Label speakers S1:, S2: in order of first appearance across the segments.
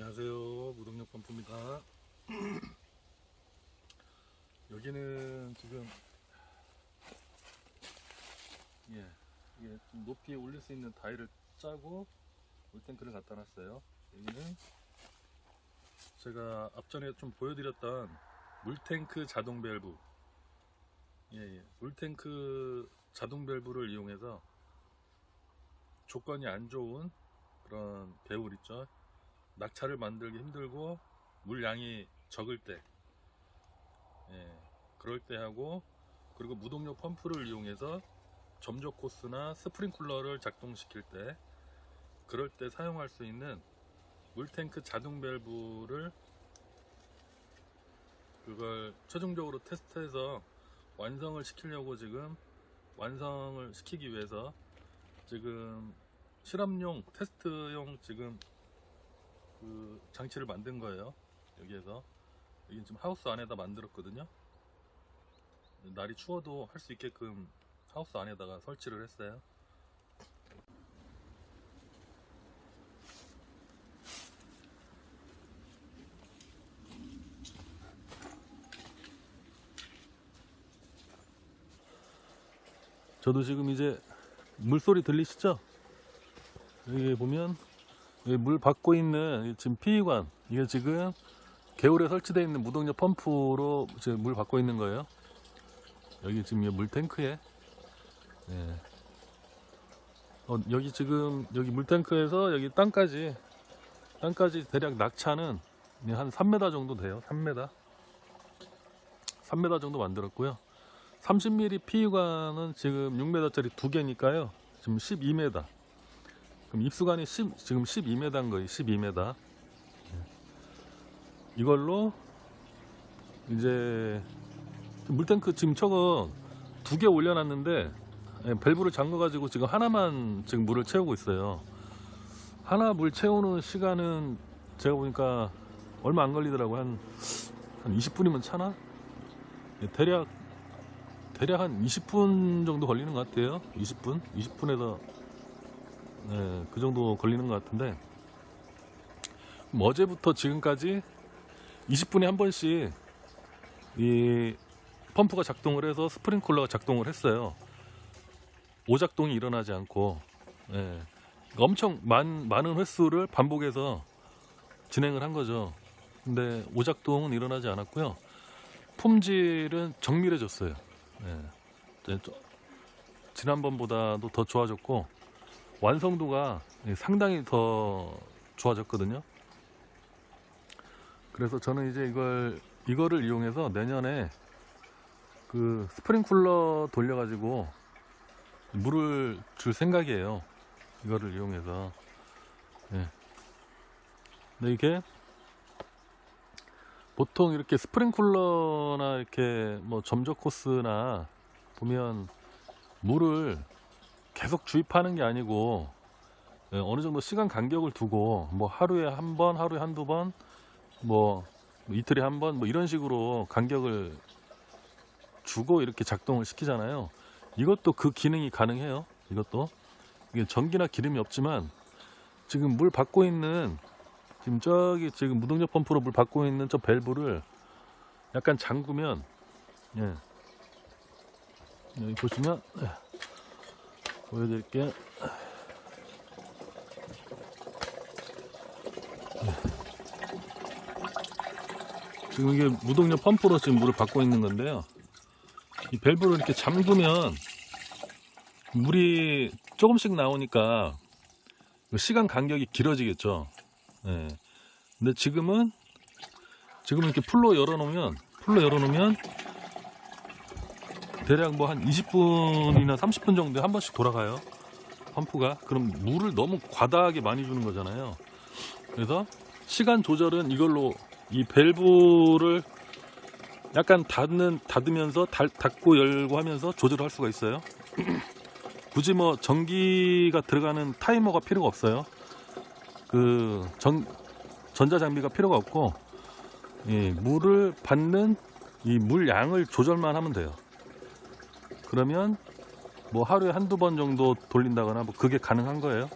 S1: 안녕하세요, 무동력 펌프입니다. 여기는 지금 이게 좀 높이 올릴 수 있는 다이를 짜고 물탱크를 갖다 놨어요. 여기는 제가 앞전에 좀 보여드렸던 물탱크 자동 밸브, 물탱크 자동 밸브를 이용해서 조건이 안 좋은 그런 배울 있죠. 낙차를 만들기 힘들고 물량이 적을 때, 그럴 때 하고, 그리고 무동력 펌프를 이용해서 점적 코스나 스프링클러를 작동시킬 때, 그럴 때 사용할 수 있는 물탱크 자동 밸브를 그걸 최종적으로 테스트해서 완성을 시키려고 완성을 시키기 위해서 지금 실험용 테스트용 지금 그 장치를 만든 거예요. 여기에서 여기 지금 하우스 안에다 만들었거든요. 날이 추워도 할 수 있게끔 하우스 안에다가 설치를 했어요. 저도 지금 이제 물소리 들리시죠? 여기 보면 물 받고 있는 지금 피의관, 이게 지금 개울에 설치되어 있는 무동력 펌프로 지금 물 받고 있는 거예요. 여기 지금 물탱크에, 여기 지금 여기 물탱크에서 여기 땅까지 대략 낙차는 한 3m 정도 돼요. 3m 정도 만들었고요. 30mm 피의관은 지금 6m짜리 2개니까요. 지금 12m. 그럼 입수관이 지금 12m인 거예요. 12m. 이걸로 이제 물탱크 지금 저거 2개 올려놨는데 밸브를 잠궈가지고 지금 하나만 지금 물을 채우고 있어요. 하나 물 채우는 시간은 제가 보니까 얼마 안 걸리더라고요. 한 20분이면 차나? 대략 한 20분 정도 걸리는 것 같아요. 20분에서 그 정도 걸리는 것 같은데, 어제부터 지금까지 20분에 한 번씩 이 펌프가 작동을 해서 스프링클러가 작동을 했어요. 오작동이 일어나지 않고, 엄청 많은 횟수를 반복해서 진행을 한 거죠. 근데 오작동은 일어나지 않았고요. 품질은 정밀해졌어요. 지난번보다도 더 좋아졌고, 완성도가 상당히 더 좋아졌거든요. 그래서 저는 이제 이거를 이용해서 내년에 그 스프링클러 돌려가지고 물을 줄 생각이에요. 이거를 이용해서. 근데 이게 보통 이렇게 스프링클러나 이렇게 뭐 점적 코스나 보면 물을 계속 주입하는 게 아니고 어느 정도 시간 간격을 두고 뭐 하루에 한 번, 하루에 한두 번, 뭐 이틀에 한 번, 뭐 이런 식으로 간격을 주고 이렇게 작동을 시키잖아요. 이것도 그 기능이 가능해요. 이게 전기나 기름이 없지만 지금 물 받고 있는 지금 무동력 펌프로 물 받고 있는 저 밸브를 약간 잠그면, 여기 보시면 보여드릴게요. 지금 이게 무동력 펌프로 지금 물을 받고 있는 건데요. 이 밸브를 이렇게 잠그면 물이 조금씩 나오니까 시간 간격이 길어지겠죠. 근데 지금 이렇게 풀로 열어놓으면 대략 뭐 한 20분이나 30분 정도에 한 번씩 돌아가요. 펌프가. 그럼 물을 너무 과다하게 많이 주는 거잖아요. 그래서 시간 조절은 이걸로 이 밸브를 약간 닫으면서 닫고 열고 하면서 조절할 수가 있어요. 굳이 뭐 전기가 들어가는 타이머가 필요가 없어요. 그 전자장비가 필요가 없고, 물을 받는 이 물량을 조절만 하면 돼요. 그러면 뭐 하루에 한두 번 정도 돌린다거나 뭐 그게 가능한 거예요.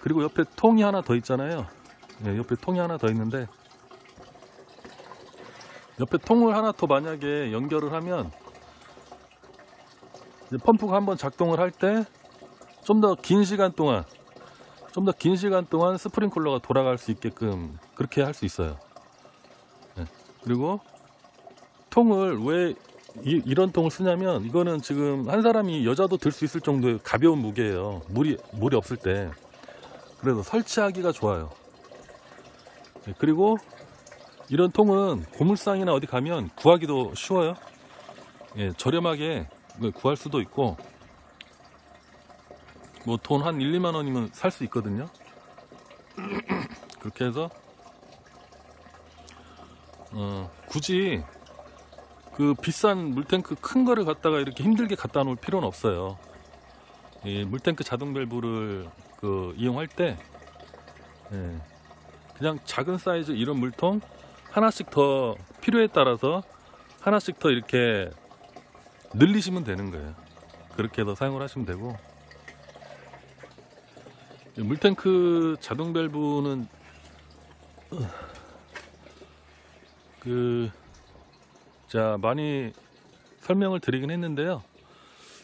S1: 그리고 옆에 통이 하나 더 있잖아요. 예, 옆에 통이 하나 더 있는데, 옆에 통을 하나 더 만약에 연결을 하면 이제 펌프가 한번 작동을 할 때 좀 더 긴 시간 동안 스프링클러가 돌아갈 수 있게끔 그렇게 할 수 있어요. 예, 그리고 통을 왜 이런 통을 쓰냐면, 이거는 지금 한 사람이, 여자도 들 수 있을 정도의 가벼운 무게예요. 물이 없을 때. 그래서 설치하기가 좋아요. 네, 그리고 이런 통은 고물상이나 어디 가면 구하기도 쉬워요. 예, 저렴하게 구할 수도 있고, 뭐 돈 한 1, 2만 원이면 살 수 있거든요. 그렇게 해서 굳이 그 비싼 물탱크 큰 거를 갖다가 이렇게 힘들게 갖다 놓을 필요는 없어요. 이 물탱크 자동 밸브를 이용할 때, 예, 그냥 작은 사이즈 이런 물통 하나씩 더, 필요에 따라서 하나씩 더 이렇게 늘리시면 되는 거예요. 그렇게 해서 사용을 하시면 되고, 물탱크 자동 밸브는 많이 설명을 드리긴 했는데요.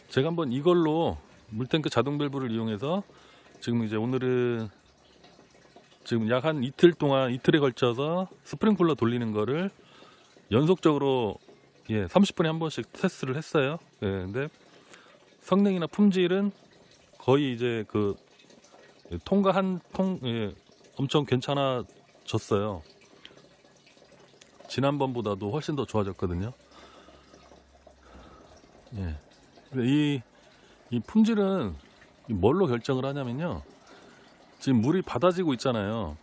S1: 제가 한번 이걸로 물탱크 자동 밸브를 이용해서 지금 이제 오늘은 지금 약 한 이틀에 걸쳐서 스프링클러 돌리는 거를 연속적으로 30분에 한 번씩 테스트를 했어요. 예, 근데 성능이나 품질은 거의 이제 그 통과 한 통 엄청 괜찮아졌어요. 지난번보다도 훨씬 더 좋아졌거든요. 예. 이 품질은 뭘로 결정을 하냐면요. 지금 물이 받아지고 있잖아요.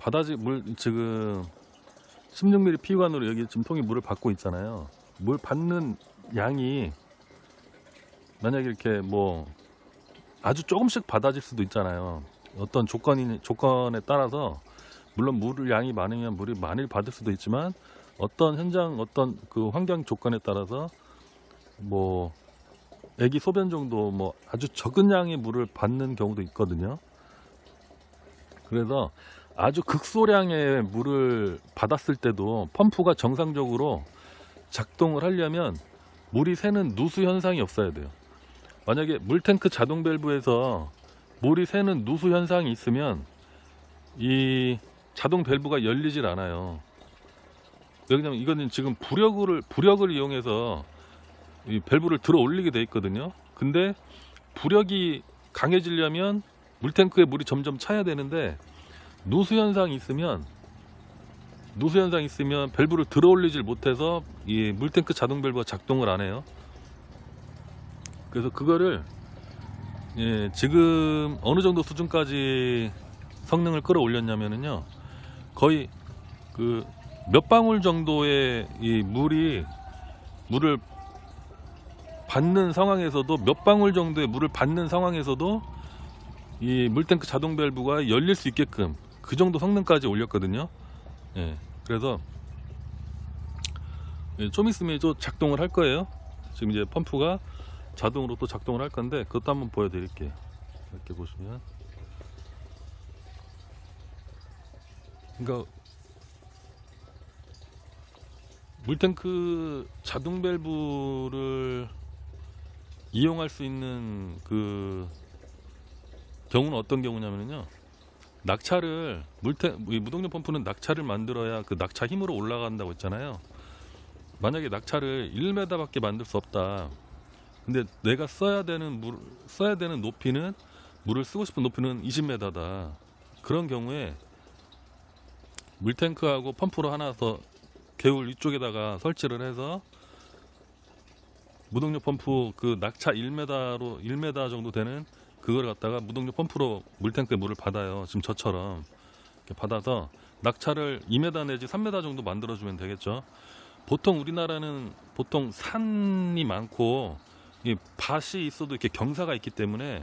S1: 지금 16mm 피관으로 여기 지금 통이 물을 받고 있잖아요. 물 받는 양이 만약에 이렇게 뭐 아주 조금씩 받아질 수도 있잖아요. 어떤 조건에 따라서, 물론 물 양이 많으면 물이 많이 받을 수도 있지만, 어떤 그 환경 조건에 따라서 뭐 애기 소변 정도 뭐 아주 적은 양의 물을 받는 경우도 있거든요. 그래서 아주 극소량의 물을 받았을 때도 펌프가 정상적으로 작동을 하려면 물이 새는 누수 현상이 없어야 돼요. 만약에 물탱크 자동 밸브에서 물이 새는 누수 현상이 있으면 이 자동 밸브가 열리질 않아요. 왜냐면 이거는 지금 부력을 이용해서 이 밸브를 들어 올리게 돼 있거든요. 근데 부력이 강해지려면 물탱크에 물이 점점 차야 되는데, 누수 현상이 있으면 밸브를 들어 올리질 못해서 이 물탱크 자동 밸브가 작동을 안 해요. 그래서 그거를 지금 어느 정도 수준까지 성능을 끌어올렸냐면요, 거의 그 몇 방울 정도의 이 물을 받는 상황에서도, 몇 방울 정도의 물을 받는 상황에서도 이 물탱크 자동 밸브가 열릴 수 있게끔 그 정도 성능까지 올렸거든요. 예, 그래서 좀 있으면 또 작동을 할 거예요. 지금 이제 펌프가 자동으로 또 작동을 할 건데, 그것도 한번 보여드릴게요. 이렇게 보시면, 그러니까 물탱크 자동 밸브를 이용할 수 있는 그 경우는 어떤 경우냐면요, 낙차를 무동력 펌프는 낙차를 만들어야 그 낙차 힘으로 올라간다고 했잖아요. 만약에 낙차를 1m밖에 만들 수 없다. 근데 내가 써야 되는 높이는, 물을 쓰고 싶은 높이는 20m다. 그런 경우에 물탱크하고 펌프로 하나 더 개울 위쪽에다가 설치를 해서 무동력 펌프 그 낙차 1m 정도 되는 그걸 갖다가 무동력 펌프로 물탱크에 물을 받아요. 지금 저처럼 이렇게 받아서 낙차를 2m 내지 3m 정도 만들어주면 되겠죠. 보통 우리나라는 산이 많고 이 밭이 있어도 이렇게 경사가 있기 때문에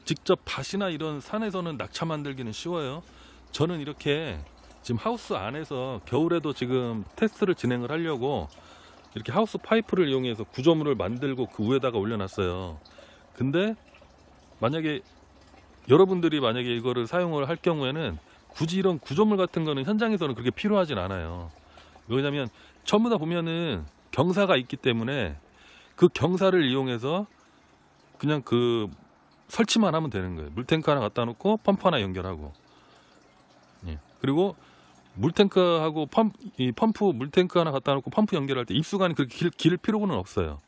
S1: 직접 밭이나 이런 산에서는 낙차 만들기는 쉬워요. 저는 이렇게 지금 하우스 안에서 겨울에도 지금 테스트를 진행을 하려고 이렇게 하우스 파이프를 이용해서 구조물을 만들고 그 위에다가 올려놨어요. 근데 여러분들이 만약에 이거를 사용을 할 경우에는 굳이 이런 구조물 같은 거는 현장에서는 그렇게 필요하진 않아요. 왜냐면 전부 다 보면은 경사가 있기 때문에 그 경사를 이용해서 그냥 그 설치만 하면 되는 거예요. 물탱크 하나 갖다 놓고 펌프 하나 연결하고. 예. 그리고 물탱크하고 펌프 물탱크 하나 갖다 놓고 펌프 연결할 때 입수관이 그렇게 길 필요는 없어요.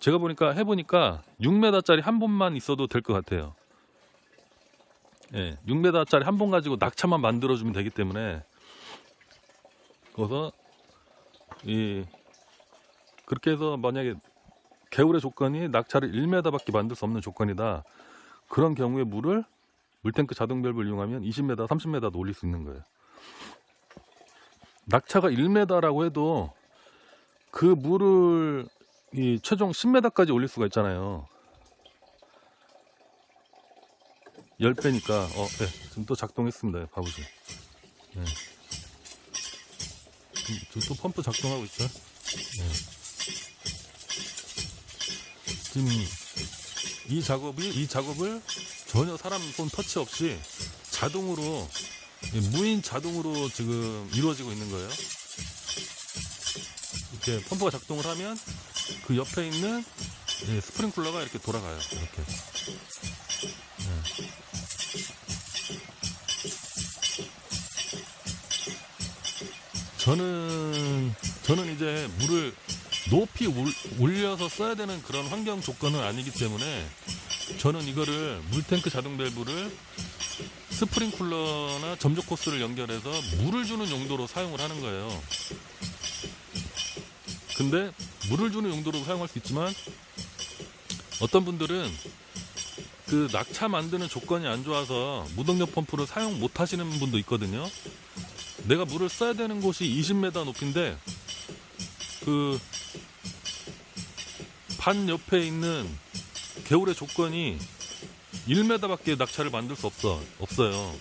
S1: 제가 해보니까 6m짜리 한 본만 있어도 될 것 같아요. 예, 6m짜리 한 본 가지고 낙차만 만들어주면 되기 때문에, 그래서 그렇게 해서 만약에 개울의 조건이 낙차를 1m밖에 만들 수 없는 조건이다. 그런 경우에 물탱크 자동 밸브를 이용하면 20m, 30m도 올릴 수 있는 거예요. 낙차가 1m라고 해도 그 물을 최종 10m까지 올릴 수가 있잖아요. 10배니까. 네. 지금 또 작동했습니다. 봐보세요. 네. 지금 또 펌프 작동하고 있죠. 네. 지금 이 작업을 전혀 사람 손 터치 없이 자동으로, 무인 자동으로 지금 이루어지고 있는 거예요. 이렇게 펌프가 작동을 하면 그 옆에 있는 스프링클러가 이렇게 돌아가요. 이렇게. 네. 저는 이제 물을 높이 올려서 써야 되는 그런 환경 조건은 아니기 때문에 저는 이거를 물탱크 자동 밸브를 스프링쿨러나 점적 코스를 연결해서 물을 주는 용도로 사용을 하는 거예요. 근데 물을 주는 용도로 사용할 수 있지만 어떤 분들은 그 낙차 만드는 조건이 안 좋아서 무동력 펌프를 사용 못 하시는 분도 있거든요. 내가 물을 써야 되는 곳이 20m 높이인데 그 반 옆에 있는 개울의 조건이 1m밖에 낙차를 만들 수 없어요.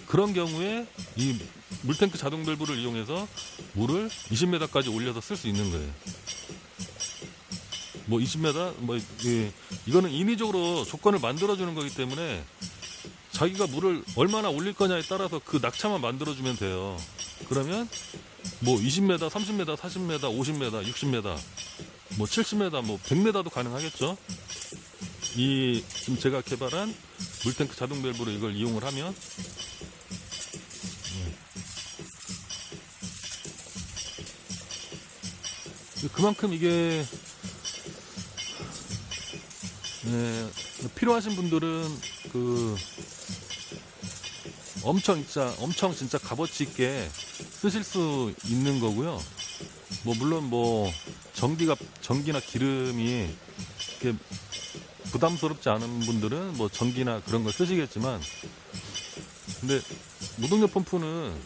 S1: 그런 경우에 이 물탱크 자동 밸브를 이용해서 물을 20m까지 올려서 쓸 수 있는 거예요. 뭐 20m, 이거는 인위적으로 조건을 만들어주는 거기 때문에 자기가 물을 얼마나 올릴 거냐에 따라서 그 낙차만 만들어주면 돼요. 그러면 뭐 20m, 30m, 40m, 50m, 60m, 뭐 70m, 뭐 100m도 가능하겠죠. 지금 제가 개발한 물탱크 자동 밸브로 이걸 이용을 하면 그만큼 이게 필요하신 분들은 엄청 진짜 값어치 있게 쓰실 수 있는 거고요. 뭐 물론 뭐 전기나 기름이 이렇게 부담스럽지 않은 분들은 뭐 전기나 그런 걸 쓰시겠지만, 근데 무동력 펌프는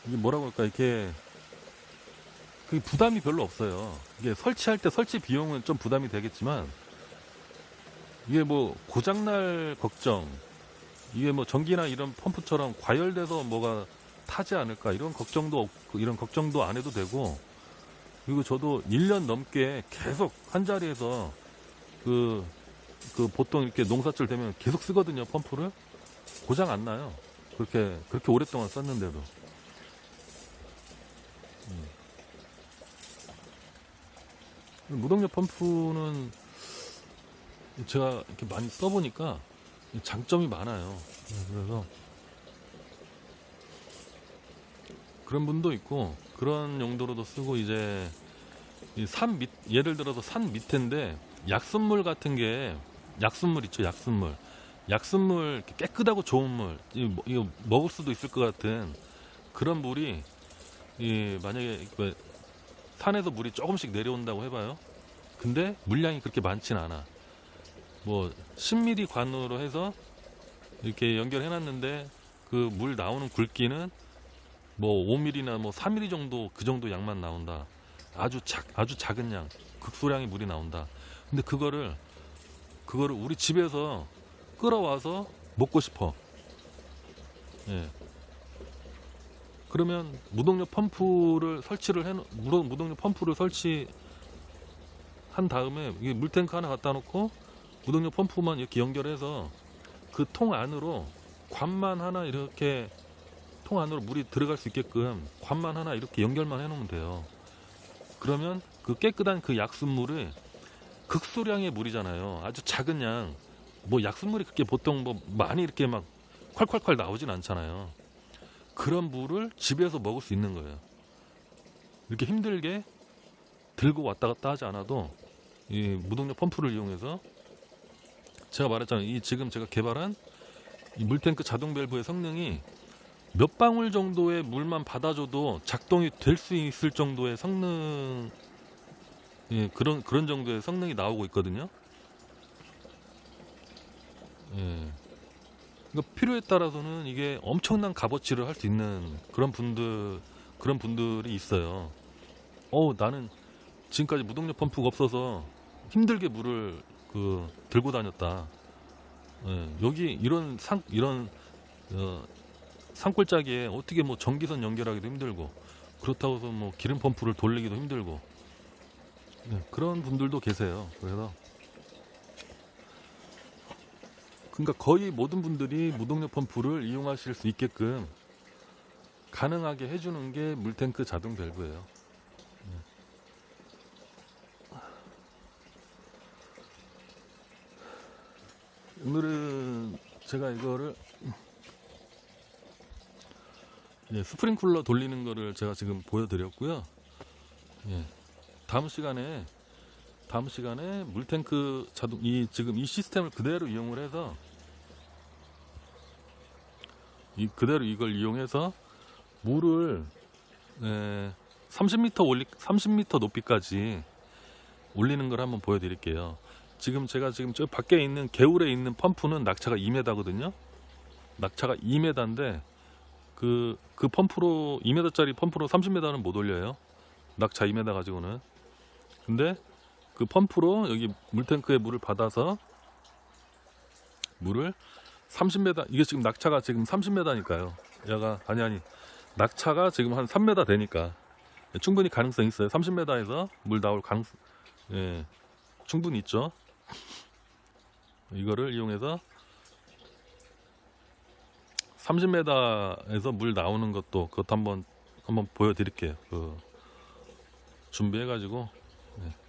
S1: 이게 뭐라고 할까, 이렇게 그 부담이 별로 없어요. 이게 설치할 때 설치 비용은 좀 부담이 되겠지만, 이게 뭐 고장날 걱정, 이게 뭐 전기나 이런 펌프처럼 과열돼서 뭐가 타지 않을까 이런 걱정도 없고, 이런 걱정도 안 해도 되고, 그리고 저도 1년 넘게 계속 한 자리에서 보통 이렇게 농사철 되면 계속 쓰거든요. 펌프를 고장 안 나요. 그렇게 오랫동안 썼는데도. 무동력 펌프는 제가 이렇게 많이 써보니까 장점이 많아요. 그래서 그런 분도 있고, 그런 용도로도 쓰고, 이제 예를 들어서 산 밑인데 약순물 같은 게, 약순물 있죠, 약순물 깨끗하고 좋은 물, 이거 먹을 수도 있을 것 같은 그런 물이, 만약에 산에서 물이 조금씩 내려온다고 해봐요. 근데 물량이 그렇게 많진 않아. 뭐 10mm 관으로 해서 이렇게 연결해놨는데 그 물 나오는 굵기는 뭐 5mm나 뭐 4mm 정도, 그 정도 양만 나온다. 아주 작은 양, 극소량의 물이 나온다. 근데 그거를 우리 집에서 끌어와서 먹고 싶어. 예. 그러면 무동력 펌프를 설치한 다음에 이게 물탱크 하나 갖다 놓고 무동력 펌프만 이렇게 연결해서 그 통 안으로 관만 하나 이렇게 통 안으로 물이 들어갈 수 있게끔 관만 하나 이렇게 연결만 해놓으면 돼요. 그러면 그 깨끗한 그 약수물을, 극소량의 물이잖아요. 아주 작은 양, 뭐 약수물이 그렇게 보통 뭐 많이 이렇게 막 콸콸콸 나오진 않잖아요. 그런 물을 집에서 먹을 수 있는 거예요. 이렇게 힘들게 들고 왔다 갔다 하지 않아도 이 무동력 펌프를 이용해서, 제가 말했잖아요. 이 지금 제가 개발한 이 물탱크 자동 밸브의 성능이 몇 방울 정도의 물만 받아줘도 작동이 될 수 있을 정도의 성능, 예, 그런 정도의 성능이 나오고 있거든요. 예. 그러니까 필요에 따라서는 이게 엄청난 값어치를 할 수 있는 그런 분들이 있어요. 나는 지금까지 무동력 펌프가 없어서 힘들게 물을 들고 다녔다. 예, 여기 이런 산골짜기에 어떻게 뭐 전기선 연결하기도 힘들고, 그렇다고 해서 뭐 기름 펌프를 돌리기도 힘들고, 예, 그런 분들도 계세요. 그러니까 거의 모든 분들이 무동력 펌프를 이용하실 수 있게끔 가능하게 해주는 게 물탱크 자동 밸브예요. 오늘은 제가 이거를 스프링쿨러 돌리는 거를 제가 지금 보여드렸고요. 예, 다음 시간에 물탱크 자동, 지금 이 시스템을 그대로 이용을 해서, 그대로 이걸 이용해서 물을 30m 높이까지 올리는 걸 한번 보여드릴게요. 제가 저 밖에 있는 개울에 있는 펌프는 낙차가 2m거든요. 낙차가 2m인데 그 펌프로 2m짜리 펌프로 30m는 못 올려요. 낙차 2m 가지고는. 근데 그 펌프로 여기 물탱크에 물을 받아서 물을 30m, 이게 지금 낙차가 지금 30m니까요. 아니 낙차가 지금 한 3m 되니까 충분히 가능성이 있어요. 30m에서 물 나올 가능성, 예, 충분히 있죠. 이거를 이용해서 30m에서 물 나오는 그것도 한번 보여드릴게요. 준비해가지고. 예.